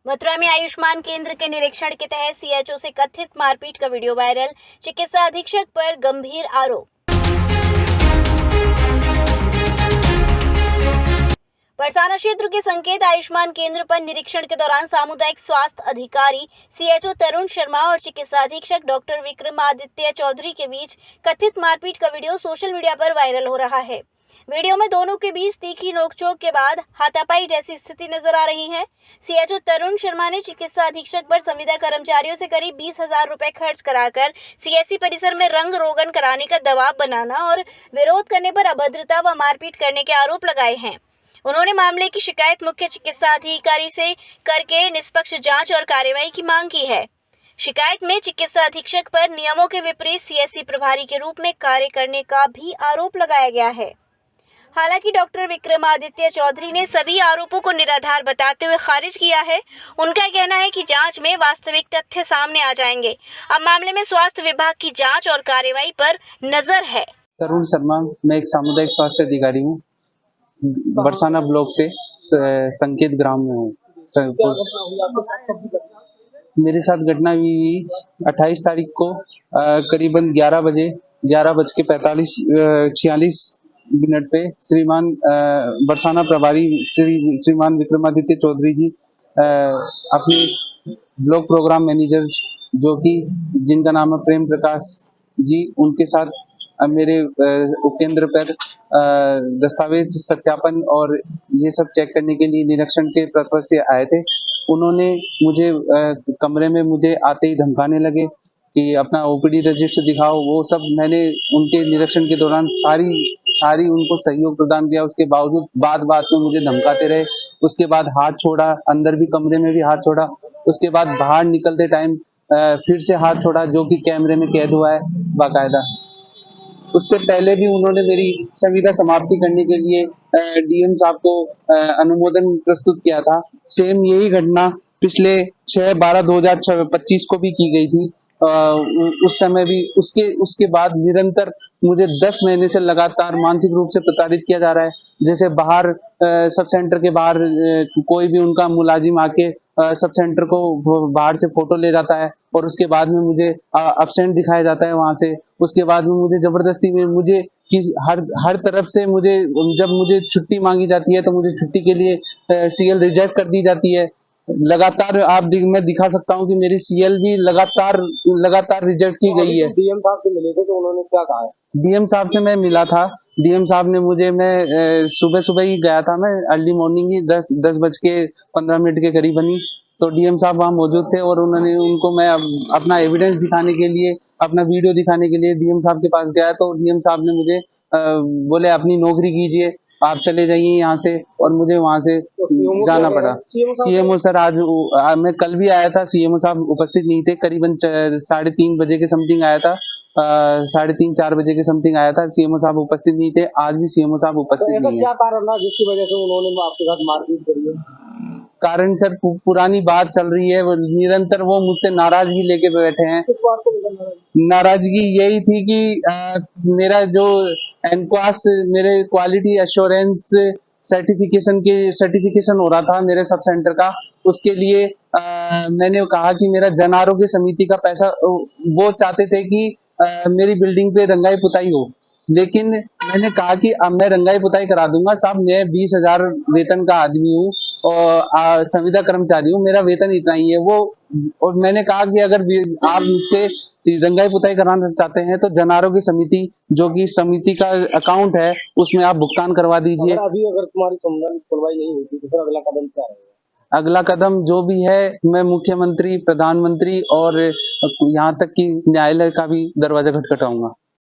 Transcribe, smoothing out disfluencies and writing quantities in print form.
मथुरा में आयुष्मान केंद्र के निरीक्षण के तहत सीएचओ से कथित मारपीट का वीडियो वायरल। चिकित्सा अधीक्षक पर गंभीर आरोप। बरसाना क्षेत्र के संकेत आयुष्मान केंद्र पर निरीक्षण के दौरान सामुदायिक स्वास्थ्य अधिकारी सीएचओ तरुण शर्मा और चिकित्सा अधीक्षक डॉक्टर विक्रमादित्य चौधरी के बीच कथित मारपीट का वीडियो सोशल मीडिया पर वायरल हो रहा है। वीडियो में दोनों के बीच तीखी नोकझोंक के बाद हाथापाई जैसी स्थिति नजर आ रही है। सीएचओ तरुण शर्मा ने चिकित्सा अधीक्षक पर संविदा कर्मचारियों से करीब 20,000 रुपए खर्च कराकर सीएससी परिसर में रंग रोगन कराने का दबाव बनाना और विरोध करने पर अभद्रता व मारपीट करने के आरोप लगाए हैं। उन्होंने मामले की शिकायत मुख्य चिकित्सा अधिकारी से करके निष्पक्ष जांच और कार्रवाई की मांग की है। शिकायत में चिकित्सा अधीक्षक पर नियमों के विपरीत सीएससी प्रभारी के रूप में कार्य करने का भी आरोप लगाया गया है। हालांकि डॉक्टर विक्रमादित्य चौधरी ने सभी आरोपों को निराधार बताते हुए खारिज किया है। उनका कहना है कि जांच में वास्तविक तथ्य सामने आ जाएंगे। अब मामले में स्वास्थ्य विभाग की जांच और कार्रवाई पर नजर है। तरुण शर्मा, मैं एक सामुदायिक स्वास्थ्य अधिकारी हूँ। बरसाना ब्लॉक से संकेत ग्राम में हूँ। मेरे साथ घटना हुई 28 तारीख को करीबन 11:46 पे श्रीमान बरसाना प्रभारी श्रीमान विक्रमादित्य चौधरी जी अपने ब्लॉक प्रोग्राम मैनेजर जो कि जिनका नाम है प्रेम प्रकाश जी, उनके साथ मेरे उपकेंद्र पर दस्तावेज सत्यापन और ये सब चेक करने के लिए निरीक्षण के पर्पज से आए थे। उन्होंने मुझे कमरे में मुझे आते ही धमकाने लगे कि अपना ओपीडी रजिस्टर दिखाओ। वो सब मैंने उनके निरीक्षण के दौरान सारी उनको सहयोग प्रदान किया। उसके बावजूद बात में मुझे धमकाते रहे। उसके बाद हाथ छोड़ा, अंदर भी कमरे में भी हाथ छोड़ा। उसके बाद बाहर निकलते टाइम फिर से हाथ छोड़ा, जो कि कैमरे में कैद हुआ है बाकायदा। उससे पहले भी उन्होंने मेरी संविदा समाप्ति करने के लिए डीएम साहब को अनुमोदन प्रस्तुत किया था। सेम यही घटना पिछले 6/12/2025 को भी की गई थी। उस समय भी उसके बाद निरंतर मुझे 10 महीने से लगातार मानसिक रूप से प्रताड़ित किया जा रहा है। जैसे बाहर सब सेंटर के बाहर कोई भी उनका मुलाजिम आके सब सेंटर को बाहर से फोटो ले जाता है और उसके बाद में मुझे अब्सेंट दिखाया जाता है वहां से। उसके बाद में मुझे जबरदस्ती में मुझे कि हर तरफ से मुझे जब मुझे छुट्टी मांगी जाती है तो मुझे छुट्टी के लिए सीएल रिजेक्ट कर दी जाती है। लगातार मैं दिखा सकता हूं कि मेरी सीएल भी लगातार रिजेक्ट की गई है। डीएम साहब से मिले थे तो उन्होंने क्या कहा? डीएम साहब से मैं मिला था। डीएम साहब ने मुझे, मैं सुबह ही गया था, मैं अर्ली मॉर्निंग ही 10:15 के करीबन ही, तो डीएम साहब वहाँ मौजूद थे और उनको मैं अपना एविडेंस दिखाने के लिए, अपना वीडियो दिखाने के लिए डीएम साहब के पास गया। तो डीएम साहब ने मुझे बोले अपनी नौकरी कीजिए, आप चले जाइए यहाँ से, और मुझे वहां से जाना पड़ा। सीएमओ सर आज मैं कल भी आया था, सीएमओ साहब उपस्थित नहीं थे। करीबन 3:30 बजे के समथिंग आया था, 3:30-4 बजे के समथिंग आया था। सीएमओ साहब उपस्थित नहीं थे। आज भी सीएमओ साहब उपस्थित नहीं है। क्या कारण है जिसकी वजह से उन्होंने आपके साथ मारपीट करी है? कारण सर पुरानी बात चल रही है, निरंतर वो मुझसे नाराजगी लेके बैठे हैं। किस बात को लेकर? नाराजगी यही थी कि मेरा जो एनक्वास, मेरे क्वालिटी एश्योरेंस सर्टिफिकेशन हो रहा था मेरे सब सेंटर का, उसके लिए मैंने कहा कि मेरा जन आरोग्य समिति का पैसा, वो चाहते थे कि मेरी बिल्डिंग पे रंगाई पुताई हो, लेकिन मैंने कहा कि अब मैं रंगाई पुताई करा दूंगा साहब, मैं 20,000 वेतन का आदमी हूँ और संविदा कर्मचारी हूँ, मेरा वेतन इतना ही है वो। और मैंने कहा कि अगर आप मुझसे रंगाई पुताई कराना चाहते हैं तो जन आरोग्य समिति, जो कि समिति का अकाउंट है, उसमें आप भुगतान करवा दीजिए। अगर तुम्हारी सुनवाई नहीं होती तो फिर अगला कदम क्या रहेगा? अगला कदम जो भी है, मैं मुख्यमंत्री, प्रधानमंत्री और यहाँ तक कि न्यायालय का भी दरवाजा खटखटाऊंगा।